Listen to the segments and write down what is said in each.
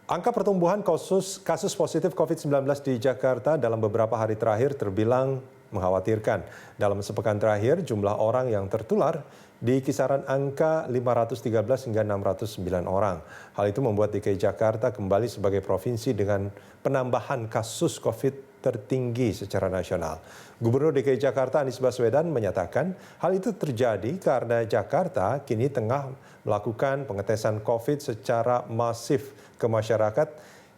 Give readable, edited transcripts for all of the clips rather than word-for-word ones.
Angka pertumbuhan kasus positif COVID-19 di Jakarta dalam beberapa hari terakhir terbilang mengkhawatirkan. Dalam sepekan terakhir, jumlah orang yang tertular di kisaran angka 513 hingga 609 orang. Hal itu membuat DKI Jakarta kembali sebagai provinsi dengan penambahan kasus COVID tertinggi secara nasional. Gubernur DKI Jakarta Anies Baswedan menyatakan hal itu terjadi karena Jakarta kini tengah melakukan pengetesan COVID secara masif ke masyarakat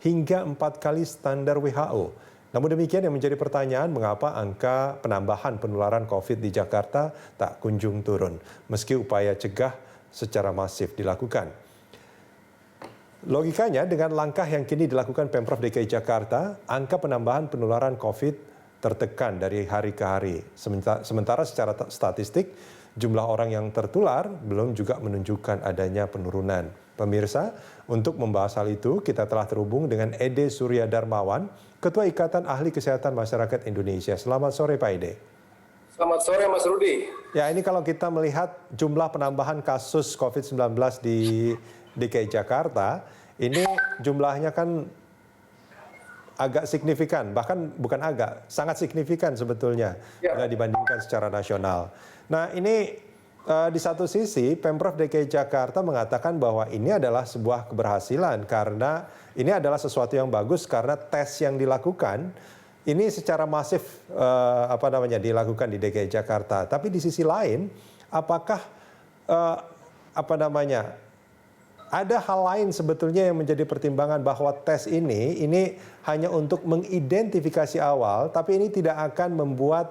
hingga 4 kali standar WHO. Namun demikian yang menjadi pertanyaan mengapa angka penambahan penularan COVID di Jakarta tak kunjung turun meski upaya cegah secara masif dilakukan. Logikanya dengan langkah yang kini dilakukan Pemprov DKI Jakarta, angka penambahan penularan COVID tertekan dari hari ke hari. Sementara secara statistik, jumlah orang yang tertular belum juga menunjukkan adanya penurunan. Pemirsa, untuk membahas hal itu kita telah terhubung dengan Ede Surya Darmawan, Ketua Ikatan Ahli Kesehatan Masyarakat Indonesia. Selamat sore Pak Ede. Selamat sore Mas Rudi. Ya, ini kalau kita melihat jumlah penambahan kasus COVID-19 di DKI Jakarta, ini jumlahnya kan agak signifikan, bahkan bukan agak, sangat signifikan sebetulnya bila dibandingkan secara nasional. Nah ini di satu sisi Pemprov DKI Jakarta mengatakan bahwa ini adalah sebuah keberhasilan karena ini adalah sesuatu yang bagus karena tes yang dilakukan ini secara masif dilakukan di DKI Jakarta. Tapi di sisi lain, apakah ada hal lain sebetulnya yang menjadi pertimbangan bahwa tes ini hanya untuk mengidentifikasi awal, tapi ini tidak akan membuat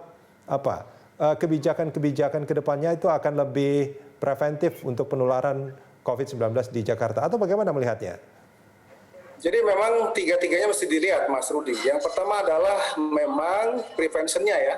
kebijakan-kebijakan ke depannya itu akan lebih preventif untuk penularan COVID-19 di Jakarta, atau bagaimana melihatnya? Jadi memang tiga-tiganya mesti dilihat Mas Rudi. Yang pertama adalah memang preventionnya ya.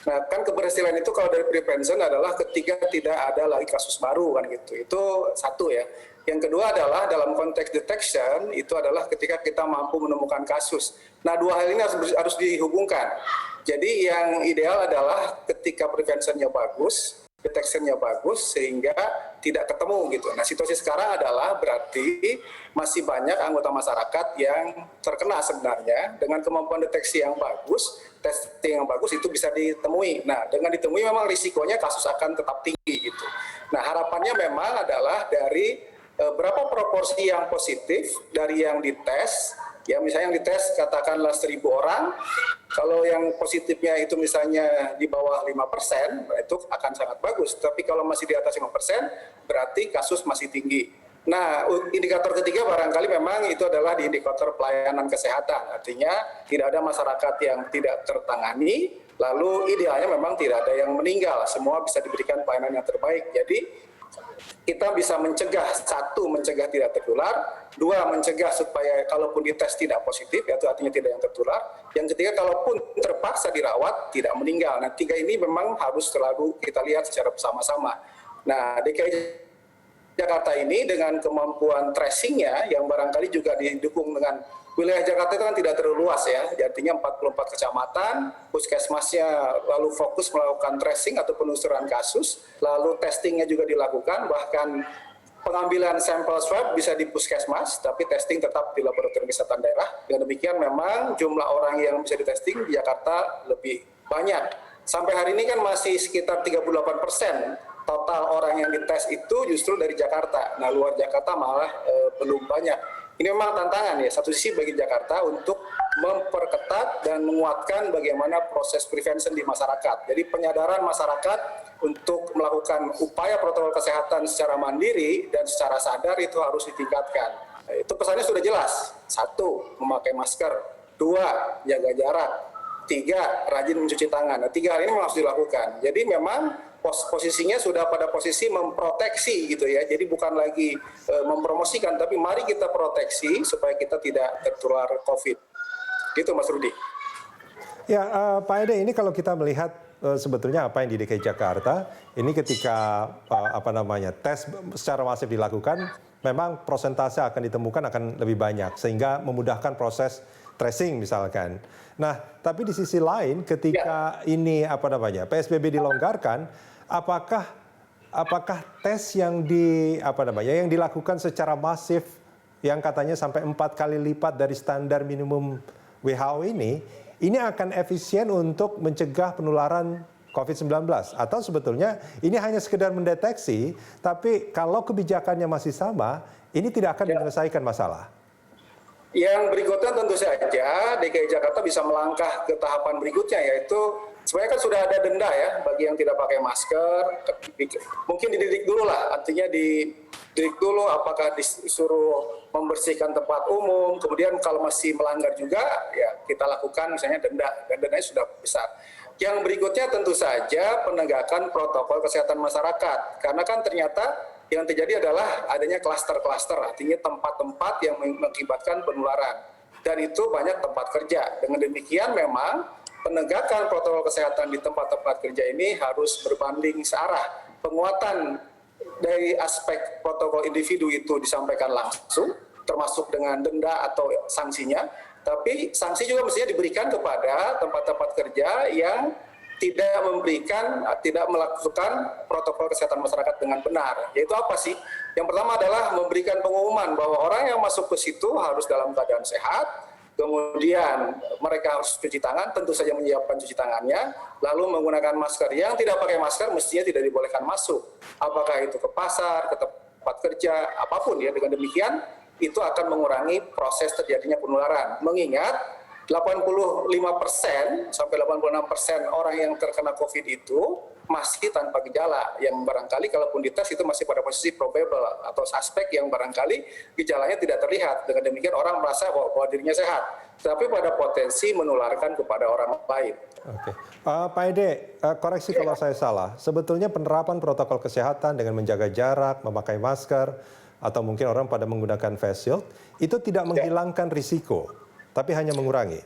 Nah kan keberhasilan itu kalau dari prevention adalah ketika tidak ada lagi kasus baru kan gitu. Itu satu ya. Yang kedua adalah dalam konteks detection itu adalah ketika kita mampu menemukan kasus. Nah dua hal ini harus dihubungkan. Jadi yang ideal adalah ketika preventionnya bagus, detection-nya bagus sehingga tidak ketemu gitu. Nah situasi sekarang adalah berarti masih banyak anggota masyarakat yang terkena sebenarnya dengan kemampuan deteksi yang bagus, testing yang bagus itu bisa ditemui. Nah dengan ditemui memang risikonya kasus akan tetap tinggi gitu. Nah harapannya memang adalah dari berapa proporsi yang positif dari yang dites, ya misalnya yang dites katakanlah 1.000 orang, kalau yang positifnya itu misalnya di bawah 5%, itu akan sangat bagus. Tapi kalau masih di atas 5%, berarti kasus masih tinggi. Nah, indikator ketiga barangkali memang itu adalah di indikator pelayanan kesehatan. Artinya tidak ada masyarakat yang tidak tertangani, lalu idealnya memang tidak ada yang meninggal. Semua bisa diberikan pelayanan yang terbaik. Jadi kita bisa mencegah, satu, mencegah tidak tertular, dua, mencegah supaya kalaupun dites tidak positif, yaitu artinya tidak yang tertular, yang ketiga, kalaupun terpaksa dirawat, tidak meninggal. Nah, tiga ini memang harus selalu kita lihat secara bersama-sama. Nah, DKI Jakarta ini dengan kemampuan tracingnya, yang barangkali juga didukung dengan wilayah Jakarta itu kan tidak terlalu luas ya, artinya 44 kecamatan, puskesmasnya lalu fokus melakukan tracing atau penelusuran kasus, lalu testingnya juga dilakukan, bahkan pengambilan sampel swab bisa di puskesmas, tapi testing tetap di laboratorium kesehatan daerah. Dengan demikian memang jumlah orang yang bisa ditesting di Jakarta lebih banyak. Sampai hari ini kan masih sekitar 38% total orang yang dites itu justru dari Jakarta. Nah luar Jakarta malah belum banyak. Ini memang tantangan ya, satu sisi bagi Jakarta untuk memperketat dan menguatkan bagaimana proses prevention di masyarakat. Jadi penyadaran masyarakat untuk melakukan upaya protokol kesehatan secara mandiri dan secara sadar itu harus ditingkatkan. Itu pesannya sudah jelas. Satu, memakai masker. Dua, jaga jarak. Tiga, rajin mencuci tangan. Nah, tiga hal ini memang harus dilakukan. Jadi memang posisinya sudah pada posisi memproteksi gitu ya. Jadi bukan lagi mempromosikan, tapi mari kita proteksi supaya kita tidak tertular COVID. Gitu Mas Rudi. Ya, Pak Ede, ini kalau kita melihat sebetulnya apa yang di DKI Jakarta, ini ketika tes secara masif dilakukan, memang persentase akan ditemukan akan lebih banyak sehingga memudahkan proses tracing misalkan. Nah, tapi di sisi lain ketika ini PSBB dilonggarkan, apakah tes yang dilakukan secara masif yang katanya sampai 4 kali lipat dari standar minimum WHO ini akan efisien untuk mencegah penularan COVID-19? Atau sebetulnya ini hanya sekedar mendeteksi, tapi kalau kebijakannya masih sama, ini tidak akan menyelesaikan masalah? Yang berikutnya tentu saja DKI Jakarta bisa melangkah ke tahapan berikutnya, yaitu sebenarnya kan sudah ada denda ya bagi yang tidak pakai masker. Mungkin dididik dulu lah, artinya dididik dulu apakah disuruh membersihkan tempat umum, kemudian kalau masih melanggar juga ya kita lakukan misalnya denda, dan dendanya sudah besar. Yang berikutnya tentu saja penegakan protokol kesehatan masyarakat, karena kan ternyata yang terjadi adalah adanya klaster-klaster, artinya tempat-tempat yang mengakibatkan penularan. Dan itu banyak tempat kerja. Dengan demikian memang penegakan protokol kesehatan di tempat-tempat kerja ini harus berbanding searah. Penguatan dari aspek protokol individu itu disampaikan langsung, termasuk dengan denda atau sanksinya. Tapi sanksi juga mestinya diberikan kepada tempat-tempat kerja yang tidak melakukan protokol kesehatan masyarakat dengan benar. Yaitu apa sih? Yang pertama adalah memberikan pengumuman bahwa orang yang masuk ke situ harus dalam keadaan sehat, kemudian mereka harus cuci tangan, tentu saja menyiapkan cuci tangannya, lalu menggunakan masker. Yang tidak pakai masker mestinya tidak dibolehkan masuk. Apakah itu ke pasar, ke tempat kerja, apapun ya. Dengan demikian, itu akan mengurangi proses terjadinya penularan. Mengingat 85% sampai 86% orang yang terkena COVID itu masih tanpa gejala, yang barangkali kalaupun dites itu masih pada posisi probable atau suspek yang barangkali gejalanya tidak terlihat. Dengan demikian orang merasa bahwa dirinya sehat, tapi pada potensi menularkan kepada orang lain. Oke, Pak Ede, koreksi kalau saya salah. Sebetulnya penerapan protokol kesehatan dengan menjaga jarak, memakai masker, atau mungkin orang pada menggunakan face shield, itu tidak menghilangkan risiko, tapi hanya mengurangi.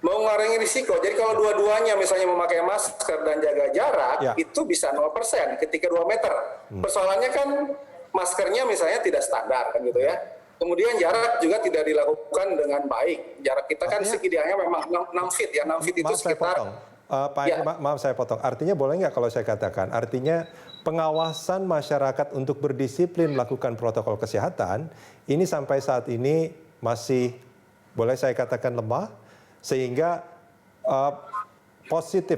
Mengurangi risiko. Jadi kalau dua-duanya misalnya memakai masker dan jaga jarak, itu bisa 0% ketika 2 meter. Persoalannya kan maskernya misalnya tidak standar kan gitu ya. Kemudian jarak juga tidak dilakukan dengan baik. Jarak kita kan idealnya memang 6 feet ya. 6 feet itu sekitar... Pak Ede, maaf saya potong. Artinya boleh nggak kalau saya katakan, artinya pengawasan masyarakat untuk berdisiplin melakukan protokol kesehatan, ini sampai saat ini masih, boleh saya katakan lemah, sehingga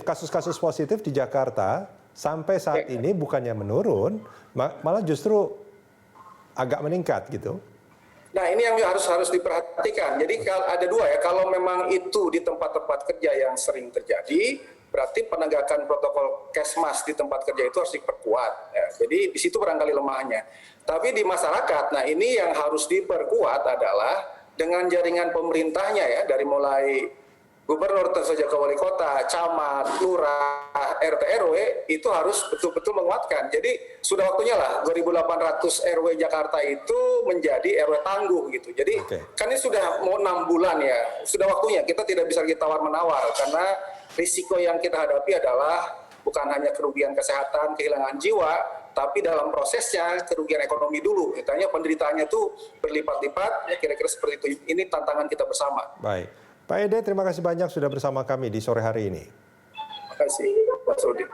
kasus-kasus positif di Jakarta sampai saat ini bukannya menurun, malah justru agak meningkat gitu. Nah ini yang harus diperhatikan. Jadi ada dua ya, kalau memang itu di tempat-tempat kerja yang sering terjadi, berarti penegakan protokol kesmas di tempat kerja itu harus diperkuat. Ya, jadi di situ barangkali lemahnya. Tapi di masyarakat, nah ini yang harus diperkuat adalah dengan jaringan pemerintahnya ya, dari mulai gubernur tentu saja ke wali kota, camat, lurah, RT RW itu harus betul-betul menguatkan. Jadi sudah waktunya lah 2.800 RW Jakarta itu menjadi RW tangguh gitu. Jadi kan ini sudah mau 6 bulan ya, sudah waktunya. Kita tidak bisa lagi tawar-menawar karena risiko yang kita hadapi adalah bukan hanya kerugian kesehatan, kehilangan jiwa, tapi dalam prosesnya kerugian ekonomi dulu. Katanya penderitaannya itu berlipat-lipat, ya kira-kira seperti itu. Ini tantangan kita bersama. Baik. Pak Ede, terima kasih banyak sudah bersama kami di sore hari ini. Terima kasih, Pak Sudi.